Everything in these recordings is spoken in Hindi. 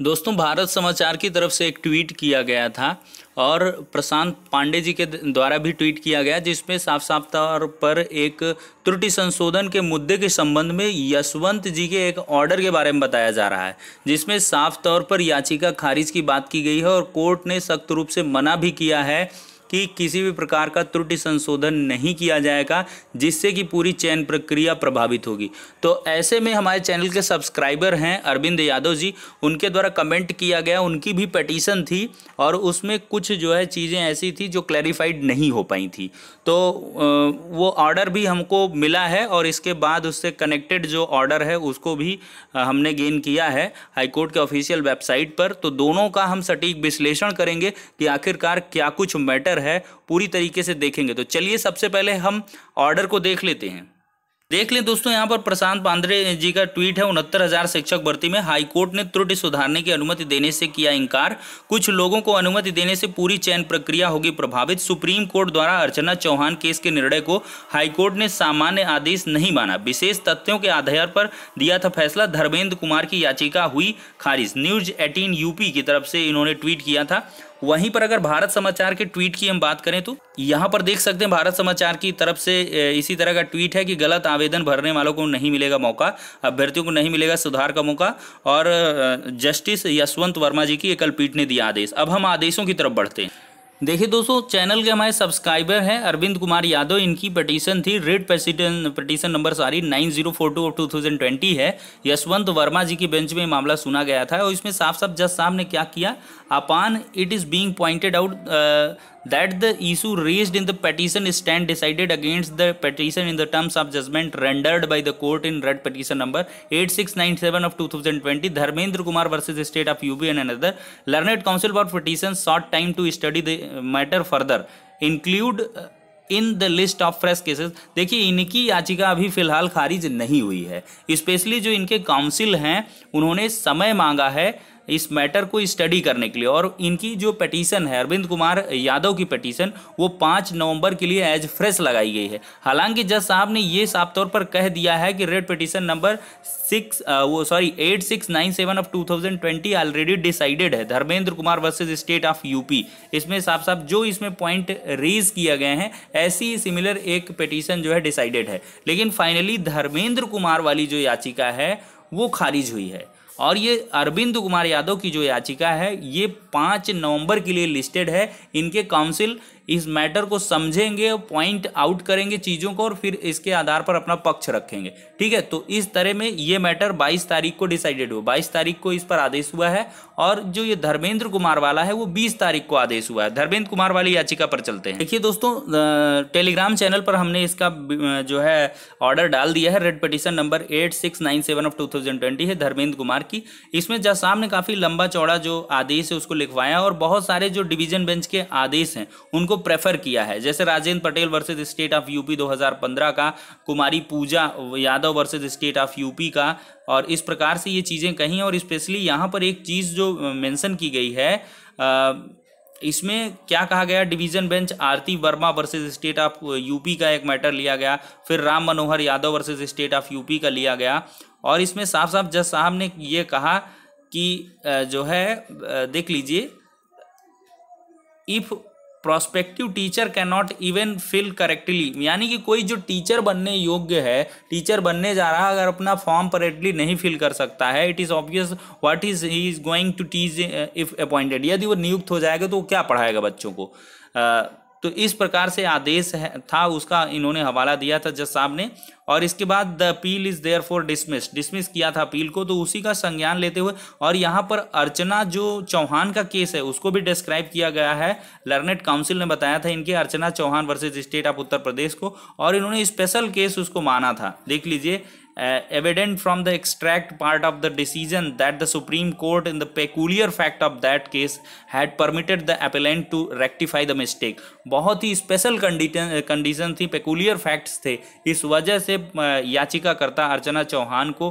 दोस्तों, भारत समाचार की तरफ से एक ट्वीट किया गया था और प्रशांत पांडे जी के द्वारा भी ट्वीट किया गया, जिसमें साफ साफ तौर पर एक त्रुटि संशोधन के मुद्दे के संबंध में यशवंत जी के एक ऑर्डर के बारे में बताया जा रहा है, जिसमें साफ तौर पर याचिका खारिज की बात की गई है और कोर्ट ने सख्त रूप से मना भी किया है कि किसी भी प्रकार का त्रुटि संशोधन नहीं किया जाएगा, जिससे कि पूरी चयन प्रक्रिया प्रभावित होगी। तो ऐसे में हमारे चैनल के सब्सक्राइबर हैं अरविंद यादव जी, उनके द्वारा कमेंट किया गया, उनकी भी पिटीशन थी और उसमें कुछ जो है चीज़ें ऐसी थी जो क्लैरिफाइड नहीं हो पाई थी। तो वो ऑर्डर भी हमको मिला है और इसके बाद उससे कनेक्टेड जो ऑर्डर है उसको भी हमने गेन किया है हाईकोर्ट के ऑफिशियल वेबसाइट पर। तो दोनों का हम सटीक विश्लेषण करेंगे कि आखिरकार क्या कुछ मैटर है, पूरी तरीके से देखेंगे। तो चलिए सबसे पहले हम ऑर्डर को देख लेते हैं। देख लें दोस्तों, यहाँ पर प्रशांत पांडे जी का ट्वीट है। 69,000 शिक्षक भर्ती में हाईकोर्ट ने त्रुटि सुधारने की अनुमति देने से किया इंकार। कुछ लोगों को अनुमति देने से पूरी चयन प्रक्रिया होगी प्रभावित। सुप्रीम कोर्ट द्वारा अर्चना चौहान केस के निर्णय को हाईकोर्ट ने सामान्य आदेश नहीं माना। विशेष तथ्यों के आधार पर दिया था फैसला। धर्मेंद्र कुमार की याचिका हुई खारिज। न्यूज 18 यूपी की तरफ से इन्होंने ट्वीट किया था। वहीं पर अगर भारत समाचार के ट्वीट की हम बात करें तो यहाँ पर देख सकते हैं भारत समाचार की तरफ से इसी तरह का ट्वीट है कि गलत आवेदन भरने वालों को नहीं मिलेगा मौका, अभ्यर्थियों को नहीं मिलेगा सुधार का मौका। और जस्टिस यशवंत वर्मा जी की एकल पीठ ने दिया आदेश। अब हम आदेशों की तरफ बढ़ते हैं। देखिए दोस्तों, चैनल के हमारे सब्सक्राइबर हैं अरविंद कुमार यादव, इनकी पिटीशन थी रेड पिटीशन नंबर 9042 ऑफ 2020 है। यशवंत वर्मा जी की बेंच में मामला सुना गया था और इसमें साफ साफ जज साहब ने क्या किया, upon it is being pointed out that the issue raised in the petition stand decided against the petition in the terms of judgment rendered by the court in red petition number 8697 of 2020 Dharmendra Kumar versus State of UP and another. Learned Counsel for petitions sought time to study the matter further, include in the list of fresh cases. देखिए, इनकी याचिका अभी फिलहाल खारिज नहीं हुई है। स्पेशली जो इनके काउंसिल हैं उन्होंने समय मांगा है इस मैटर को स्टडी करने के लिए और इनकी जो पिटीशन है अरविंद कुमार यादव की पिटीशन वो 5 नवंबर के लिए एज फ्रेश लगाई गई है। हालांकि जज साहब ने ये साफ तौर पर कह दिया है कि writ petition number 8697 of 2020 already decided है। Dharmendra Kumar versus state of UP, इसमें साफ साफ जो इसमें पॉइंट रेज किया गए हैं ऐसी सिमिलर एक पिटीशन जो है डिसाइडेड है। लेकिन फाइनली धर्मेंद्र कुमार वाली जो याचिका है वो खारिज हुई है और ये अरविंद कुमार यादव की जो याचिका है ये 5 नवंबर के लिए लिस्टेड है। इनके काउंसिल इस मैटर को समझेंगे, पॉइंट आउट करेंगे चीज़ों को और फिर इसके आधार पर अपना पक्ष रखेंगे। ठीक है, तो इस तरह में ये मैटर 22 तारीख को डिसाइडेड हुआ। 22 तारीख को इस पर आदेश हुआ है और जो ये धर्मेंद्र कुमार वाला है वो 20 तारीख को आदेश हुआ है। धर्मेंद्र कुमार वाली याचिका पर चलते हैं। देखिए दोस्तों, टेलीग्राम चैनल पर हमने इसका जो है ऑर्डर डाल दिया है। रेड पिटीशन नंबर 8697 ऑफ 2020 है धर्मेंद्र कुमार की। इसमें जज साहब ने काफ़ी लंबा चौड़ा जो आदेश है उसको लिखवाया और बहुत सारे जो डिवीजन बेंच के आदेश हैं उनको प्रेफर किया है। जैसे Rajendra Patel versus state of UP 2015 का, Kumari Pooja Yadav versus state of UP का, और इस प्रकार से ये चीज़ें कहीं। और स्पेशली यहाँ पर एक चीज़ जो मेंशन की गई है इसमें क्या कहा गया, division bench Aarti Verma versus state of UP का एक मैटर लिया गया, फिर Ram Manohar Yadav versus state of UP का लिया गया। और इसमें साफ साफ जज साहब ने ये कहा कि जो है देख लीजिए, if prospective teacher can not even fill correctly, यानी कि कोई जो टीचर बनने योग्य है, टीचर बनने जा रहा है, अगर अपना फॉर्म करेक्टली नहीं फिल कर सकता है, it is obvious what is he is going to teach if appointed. यदि वो नियुक्त हो जाएगा तो वो क्या पढ़ाएगा बच्चों को। तो इस प्रकार से आदेश था, उसका इन्होंने हवाला दिया था जज साहब ने। और इसके बाद the appeal is there for dismiss किया था अपील को, तो उसी का संज्ञान लेते हुए और यहाँ पर अर्चना जो चौहान का केस है उसको भी डिस्क्राइब किया गया है। लर्नेड काउंसिल ने बताया था इनके अर्चना Chauhan versus state of Uttar Pradesh को, और इन्होंने स्पेशल केस उसको माना था। देख लीजिए, evident from the extract part of the decision that the Supreme Court in the peculiar fact of that case had permitted the appellant to rectify the mistake। बहुत ही स्पेशल कंडीशन थी, पेकुलियर फैक्ट्स थे, इस वजह से याचिकाकर्ता अर्चना चौहान को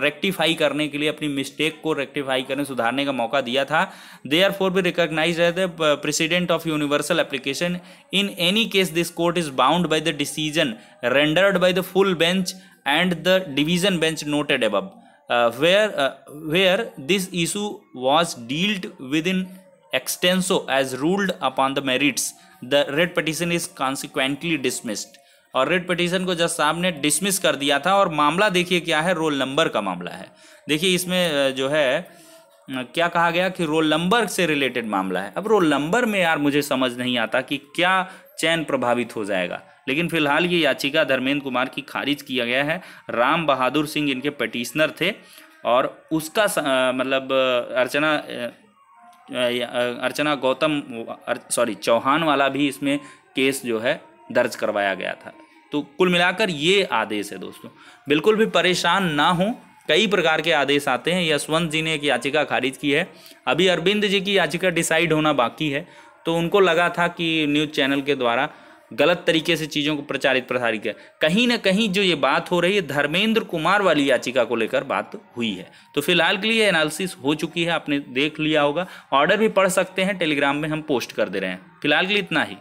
रेक्टिफाई करने के लिए, अपनी मिस्टेक को रेक्टिफाई करने, सुधारने का मौका दिया था। Therefore be recognized as the precedent of universal application in any case this court is bound by the decision rendered by the full bench and the division bench noted above। where this issue was dealt with in extenso as ruled upon the merits, the writ petition is consequently dismissed। और रेड पिटीशन को जज साहब ने डिसमिस कर दिया था। और मामला देखिए क्या है, रोल नंबर का मामला है। देखिए इसमें जो है क्या कहा गया कि रोल नंबर से रिलेटेड मामला है। अब रोल नंबर में यार मुझे समझ नहीं आता कि क्या चयन प्रभावित हो जाएगा, लेकिन फिलहाल ये याचिका धर्मेंद्र कुमार की खारिज किया गया है। राम बहादुर सिंह इनके पिटीशनर थे और उसका मतलब अर्चना गौतम चौहान वाला भी इसमें केस जो है दर्ज करवाया गया था। तो कुल मिलाकर ये आदेश है दोस्तों। बिल्कुल भी परेशान ना हो, कई प्रकार के आदेश आते हैं। यशवंत जी ने एक याचिका खारिज की है, अभी अरविंद जी की याचिका डिसाइड होना बाकी है। तो उनको लगा था कि न्यूज़ चैनल के द्वारा गलत तरीके से चीज़ों को प्रचारित प्रसारित किया। कहीं ना कहीं जो ये बात हो रही है धर्मेंद्र कुमार वाली याचिका को लेकर बात हुई है। तो फिलहाल के लिए एनालिसिस हो चुकी है, आपने देख लिया होगा। ऑर्डर भी पढ़ सकते हैं, टेलीग्राम में हम पोस्ट कर दे रहे हैं। फिलहाल के लिए इतना ही।